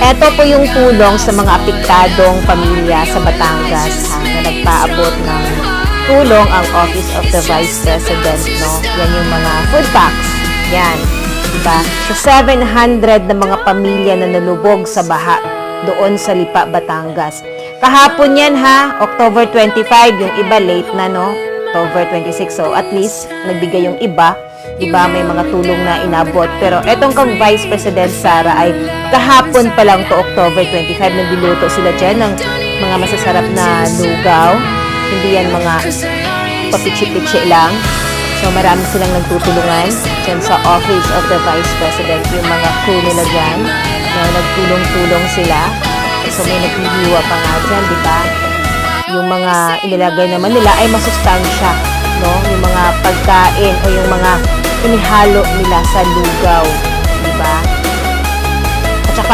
Ito po yung tulong sa mga apektadong pamilya sa Batangas na nagpaabot ng tulong ang Office of the Vice President, no? Yan yung mga food packs. Yan, diba? So 700 na mga pamilya na nalubog sa baha doon sa Lipa, Batangas. Kahapon yan ha, October 25, yung iba late na, no? October 26, so at least nagbigay yung iba. Diba, may mga tulong na inabot. Pero etong kang Vice President Sara ay kahapon pa lang to October 25, nagluluto sila dyan ng mga masasarap na lugaw. Hindi yan mga papitsi-pitsi lang. So marami silang nagtutulungan dyan sa Office of the Vice President. Yung mga crew nila dyan, na nagtulong-tulong sila. So may naghihiwa pa nga dyan, diba? Yung mga inilagay naman nila ay masustansya, no? Yung mga pagkain o yung mga inihalo nila sa lugaw.